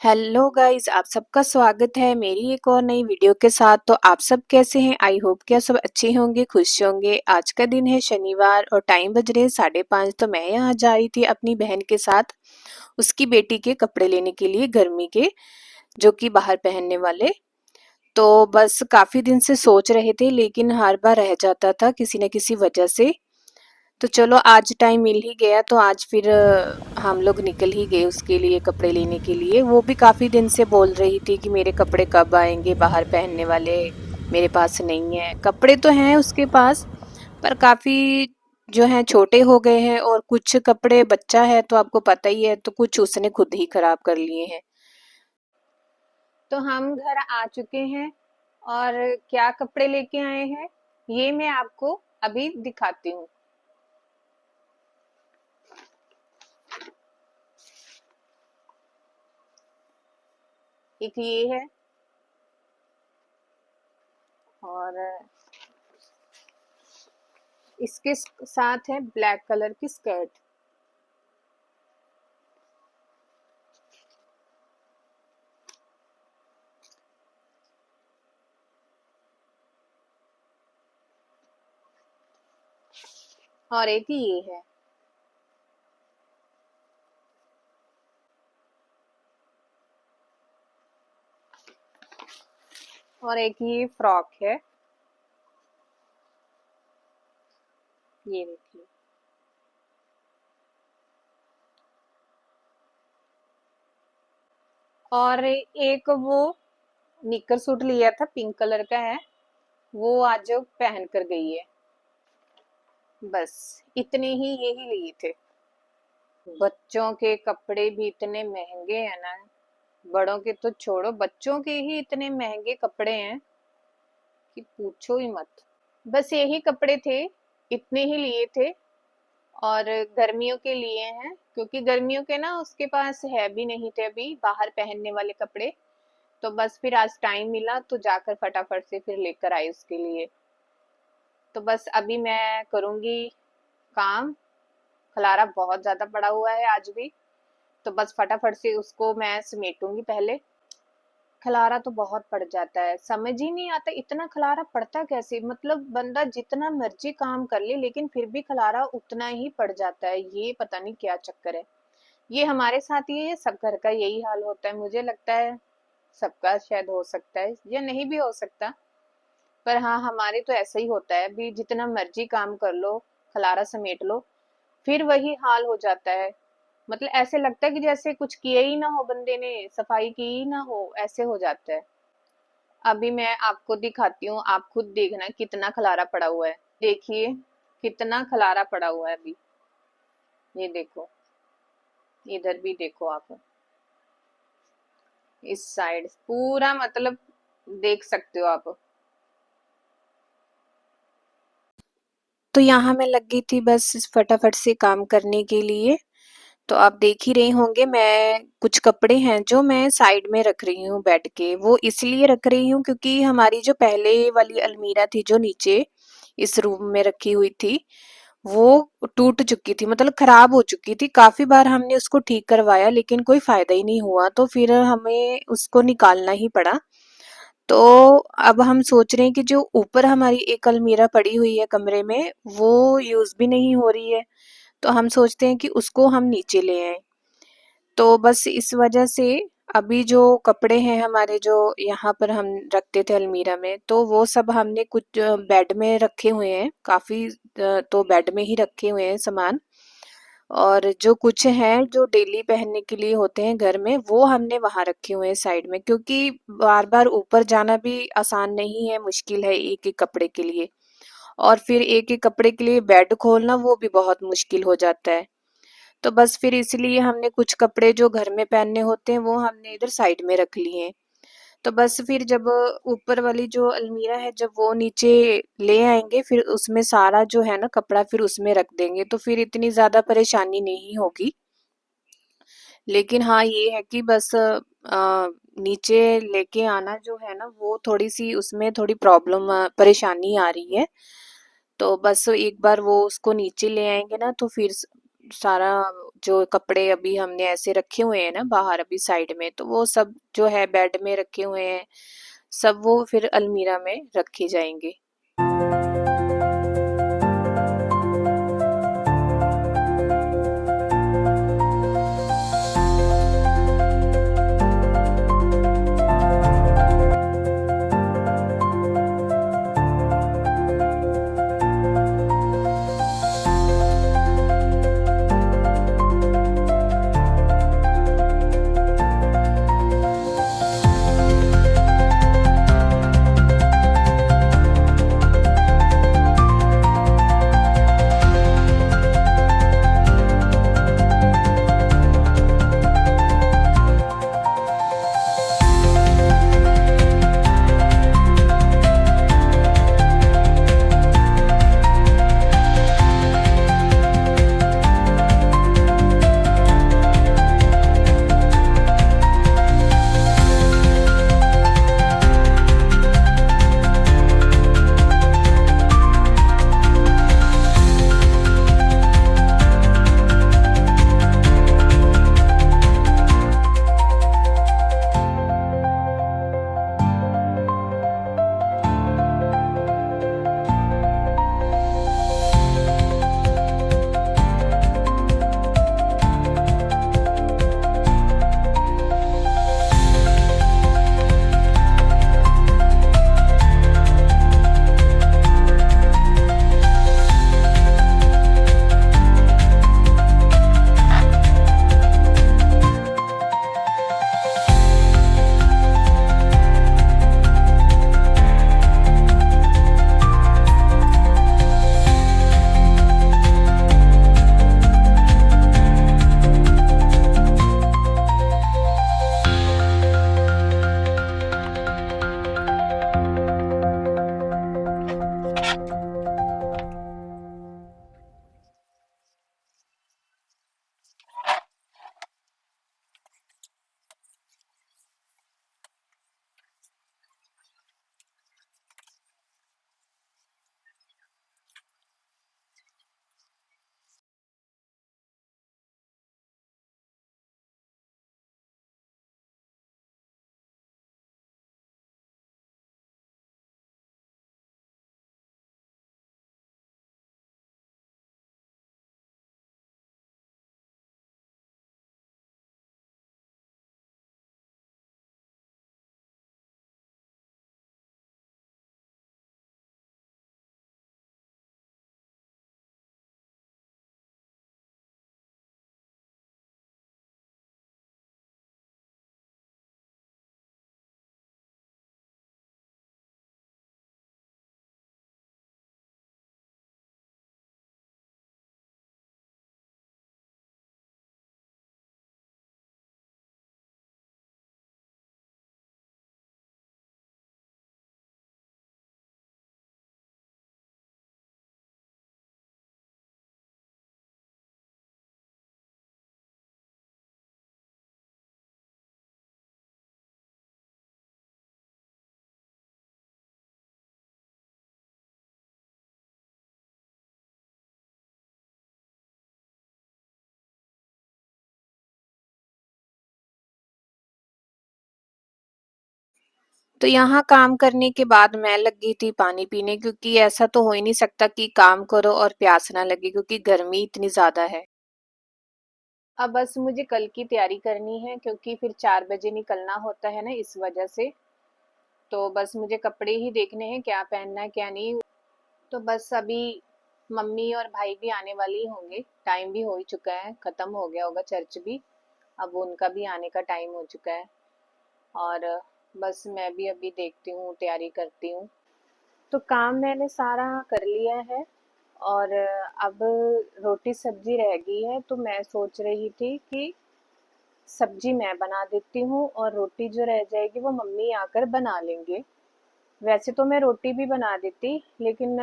Hello guys, आप सबका स्वागत है मेरी एक और नई वीडियो के साथ। तो आप सब कैसे हैं? आई होप कि आप सब अच्छे होंगे, खुश होंगे। आज का दिन है शनिवार और टाइम बज रहे हैं 5:30। तो मैं यहाँ जा रही थी अपनी बहन के साथ उसकी बेटी के कपड़े लेने के लिए, गर्मी के, जो कि बाहर पहनने वाले। तो बस काफी दिन से सोच रहे थे लेकिन हर बार रह जाता था किसी न किसी वजह से। तो चलो आज टाइम मिल ही गया तो आज फिर हम लोग निकल ही गए उसके लिए कपड़े लेने के लिए। वो भी काफ़ी दिन से बोल रही थी कि मेरे कपड़े कब आएंगे बाहर पहनने वाले, मेरे पास नहीं है। कपड़े तो हैं उसके पास पर काफ़ी जो हैं छोटे हो गए हैं, और कुछ कपड़े बच्चा है तो आपको पता ही है, तो कुछ उसने खुद ही खराब कर लिए हैं। तो हम घर आ चुके हैं और क्या कपड़े लेके आए हैं ये मैं आपको अभी दिखाती हूँ। एक ये है और इसके साथ है ब्लैक कलर की स्कर्ट। और एक ये है। और एक ये फ्रॉक है, ये देखिए। और एक वो निकर सूट लिया था, पिंक कलर का है, वो आज पहन कर गई है। बस इतने ही यही लिए थे। बच्चों के कपड़े भी इतने महंगे हैं ना, बड़ों के तो छोड़ो, बच्चों के ही इतने महंगे कपड़े हैं कि पूछो ही मत। बस यही कपड़े थे, इतने ही लिए थे। और गर्मियों के लिए हैं क्योंकि गर्मियों के ना उसके पास है भी नहीं थे अभी बाहर पहनने वाले कपड़े। तो बस फिर आज टाइम मिला तो जाकर फटाफट से फिर लेकर आई उसके लिए। तो बस अभी मैं करूंगी काम। खलारा बहुत ज्यादा पड़ा हुआ है आज भी, तो बस फटाफट से उसको मैं समेटूंगी पहले। खलारा तो बहुत पड़ जाता है, समझ ही नहीं आता इतना खलारा पड़ता कैसे। मतलब बंदा जितना मर्जी काम कर ले लेकिन फिर भी खलारा उतना ही पड़ जाता है। ये पता नहीं क्या चक्कर है। ये हमारे साथ ही है, सब घर का यही हाल होता है मुझे लगता है। सबका शायद हो सकता है या नहीं भी हो सकता, पर हाँ हमारे तो ऐसा ही होता है। अभी जितना मर्जी काम कर लो, खलारा समेट लो, फिर वही हाल हो जाता है। मतलब ऐसे लगता है कि जैसे कुछ किया ही ना हो, बंदे ने सफाई की ही ना हो, ऐसे हो जाता है। अभी मैं आपको दिखाती हूँ, आप खुद देखना कितना खलारा पड़ा हुआ है। देखिए कितना खलारा पड़ा हुआ है अभी। ये देखो, इधर भी देखो आप, इस साइड पूरा मतलब देख सकते हो आप। तो यहाँ मैं लग गई थी बस इस फटाफट से काम करने के लिए। तो आप देख ही रहे होंगे, मैं कुछ कपड़े हैं जो मैं साइड में रख रही हूँ बेड के। वो इसलिए रख रही हूँ क्योंकि हमारी जो पहले वाली अलमीरा थी जो नीचे इस रूम में रखी हुई थी, वो टूट चुकी थी, मतलब खराब हो चुकी थी। काफी बार हमने उसको ठीक करवाया लेकिन कोई फायदा ही नहीं हुआ, तो फिर हमें उसको निकालना ही पड़ा। तो अब हम सोच रहे हैं कि जो ऊपर हमारी एक अलमीरा पड़ी हुई है कमरे में, वो यूज भी नहीं हो रही है, तो हम सोचते हैं कि उसको हम नीचे ले आए। तो बस इस वजह से अभी जो कपड़े हैं हमारे जो यहाँ पर हम रखते थे अलमीरा में, तो वो सब हमने कुछ बेड में रखे हुए हैं काफी। तो बेड में ही रखे हुए हैं सामान। और जो कुछ हैं जो डेली पहनने के लिए होते हैं घर में, वो हमने वहां रखे हुए हैं साइड में, क्योंकि बार बार ऊपर जाना भी आसान नहीं है, मुश्किल है एक एक कपड़े के लिए। और फिर एक एक कपड़े के लिए बेड खोलना वो भी बहुत मुश्किल हो जाता है। तो बस फिर इसलिए हमने कुछ कपड़े जो घर में पहनने होते हैं वो हमने इधर साइड में रख लिए हैं। तो बस फिर जब ऊपर वाली जो अलमीरा है जब वो नीचे ले आएंगे, फिर उसमें सारा जो है ना कपड़ा फिर उसमें रख देंगे, तो फिर इतनी ज्यादा परेशानी नहीं होगी। लेकिन हाँ ये है कि बस नीचे लेके आना जो है ना, वो थोड़ी सी उसमें थोड़ी प्रॉब्लम परेशानी आ रही है। तो बस एक बार वो उसको नीचे ले आएंगे ना, तो फिर सारा जो कपड़े अभी हमने ऐसे रखे हुए हैं ना बाहर अभी साइड में, तो वो सब जो है बेड में रखे हुए हैं, सब वो फिर अलमीरा में रखे जाएंगे। तो यहाँ काम करने के बाद मैं लगी थी पानी पीने, क्योंकि ऐसा तो हो ही नहीं सकता कि काम करो और प्यास ना लगे, क्योंकि गर्मी इतनी ज़्यादा है। अब बस मुझे कल की तैयारी करनी है, क्योंकि फिर 4 बजे निकलना होता है ना, इस वजह से। तो बस मुझे कपड़े ही देखने हैं क्या पहनना है क्या नहीं। तो बस अभी मम्मी और भाई भी आने वाले ही होंगे, टाइम भी हो ही चुका है, खत्म हो गया होगा चर्च भी। अब उनका भी आने का टाइम हो चुका है। और बस मैं भी अभी देखती हूँ, तैयारी करती हूँ। तो काम मैंने सारा कर लिया है। और अब रोटी सब्जी रह गई है, तो मैं सोच रही थी कि सब्जी मैं बना देती हूँ और रोटी जो रह जाएगी वो मम्मी आकर बना लेंगे। वैसे तो मैं रोटी भी बना देती, लेकिन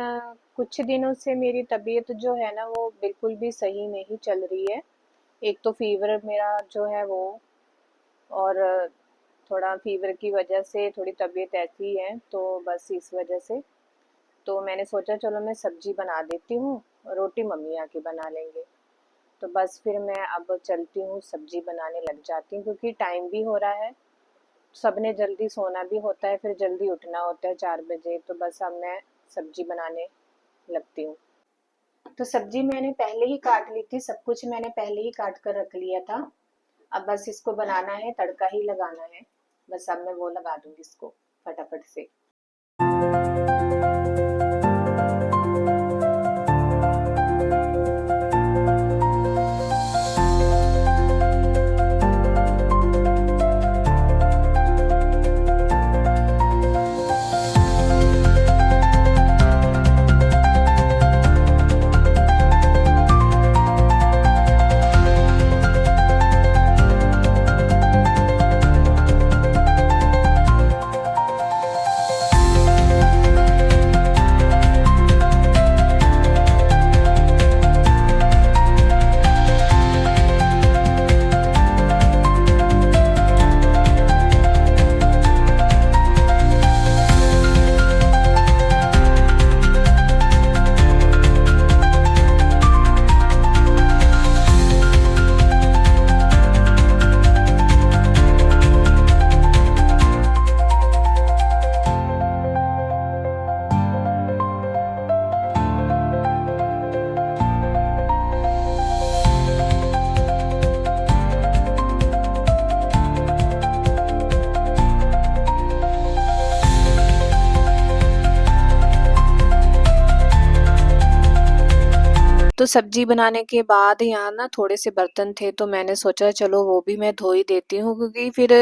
कुछ दिनों से मेरी तबीयत जो है ना वो बिल्कुल भी सही नहीं चल रही है। एक तो फीवर मेरा जो है वो, और थोड़ा फीवर की वजह से थोड़ी तबीयत ऐसी है, तो बस इस वजह से तो मैंने सोचा चलो मैं सब्जी बना देती हूँ, रोटी मम्मी आके बना लेंगे। तो बस फिर मैं अब चलती हूँ, सब्जी बनाने लग जाती हूँ क्योंकि टाइम भी हो रहा है। सबने जल्दी सोना भी होता है, फिर जल्दी उठना होता है 4 बजे। तो बस अब मैं सब्जी बनाने लगती हूँ। तो सब्जी मैंने पहले ही काट ली थी, सब कुछ मैंने पहले ही काट कर रख लिया था। अब बस इसको बनाना है, तड़का ही लगाना है। बस अब मैं वो लगा दूंगी इसको फटाफट से। तो सब्जी बनाने के बाद यहाँ ना थोड़े से बर्तन थे, तो मैंने सोचा चलो वो भी मैं धो ही देती हूँ, क्योंकि फिर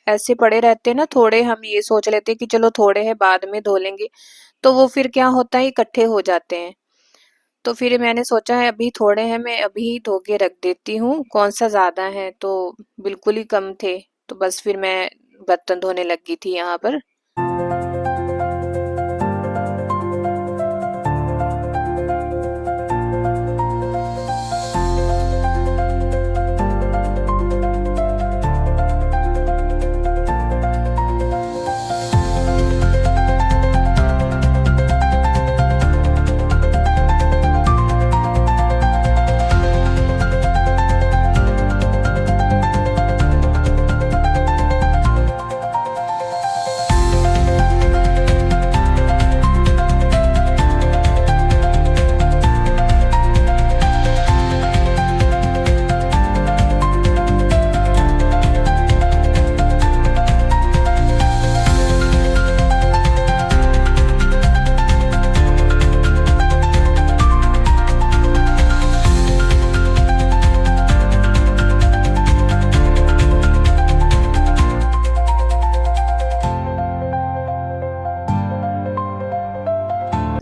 ऐसे पड़े रहते हैं ना थोड़े, हम ये सोच लेते हैं कि चलो थोड़े हैं बाद में धो लेंगे, तो वो फिर क्या होता है इकट्ठे हो जाते हैं। तो फिर मैंने सोचा है अभी थोड़े हैं, मैं अभी धो के रख देती हूँ, कौन सा ज्यादा है, तो बिल्कुल ही कम थे। तो बस फिर मैं बर्तन धोने लगी थी यहाँ पर।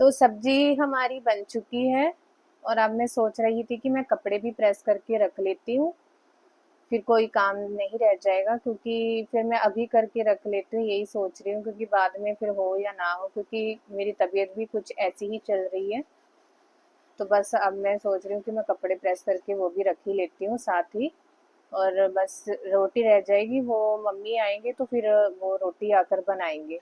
तो सब्जी हमारी बन चुकी है, और अब मैं सोच रही थी कि मैं कपड़े भी प्रेस करके रख लेती हूँ, फिर कोई काम नहीं रह जाएगा, क्योंकि फिर मैं अभी करके रख लेती हूँ, यही सोच रही हूँ, क्योंकि बाद में फिर हो या ना हो, क्योंकि मेरी तबीयत भी कुछ ऐसी ही चल रही है। तो बस अब मैं सोच रही हूँ कि मैं कपड़े प्रेस करके वो भी रख ही लेती हूँ साथ ही। और बस रोटी रह जाएगी, वो मम्मी आएंगे तो फिर वो रोटी आकर बनाएंगे।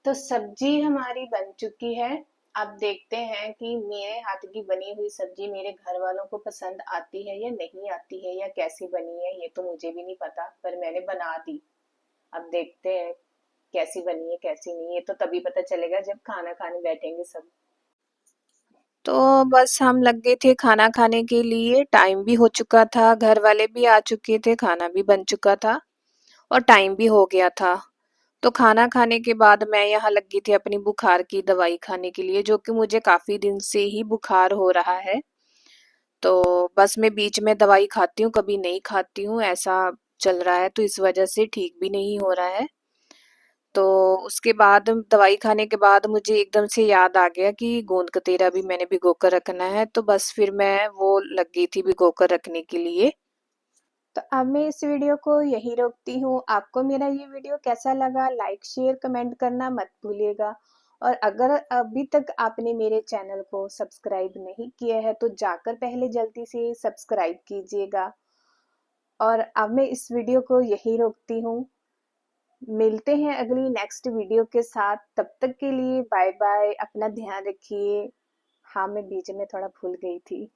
तो सब्जी हमारी बन चुकी है। अब देखते हैं कि मेरे हाथ की बनी हुई सब्जी मेरे घर वालों को पसंद आती है या नहीं आती है, या कैसी बनी है, ये तो मुझे भी नहीं पता, पर मैंने बना दी। अब देखते हैं कैसी बनी है कैसी नहीं, ये तो तभी पता चलेगा जब खाना खाने बैठेंगे सब। तो बस हम लग गए थे खाना खाने के लिए, टाइम भी हो चुका था, घर वाले भी आ चुके थे, खाना भी बन चुका था और टाइम भी हो गया था। तो खाना खाने के बाद मैं यहाँ लगी थी अपनी बुखार की दवाई खाने के लिए, जो कि मुझे काफ़ी दिन से ही बुखार हो रहा है। तो बस मैं बीच में दवाई खाती हूँ, कभी नहीं खाती हूँ, ऐसा चल रहा है, तो इस वजह से ठीक भी नहीं हो रहा है। तो उसके बाद दवाई खाने के बाद मुझे एकदम से याद आ गया कि गोंद कतीरा भी मैंने भिगोकर रखना है, तो बस फिर मैं वो लगी थी भिगोकर रखने के लिए। तो अब मैं इस वीडियो को यहीं रोकती हूँ। आपको मेरा ये वीडियो कैसा लगा, लाइक शेयर कमेंट करना मत भूलिएगा। और अगर अभी तक आपने मेरे चैनल को सब्सक्राइब नहीं किया है तो जाकर पहले जल्दी से सब्सक्राइब कीजिएगा। और अब मैं इस वीडियो को यहीं रोकती हूँ। मिलते हैं अगली नेक्स्ट वीडियो के साथ, तब तक के लिए बाय बाय, अपना ध्यान रखिए। हाँ, मैं बीच में थोड़ा भूल गई थी।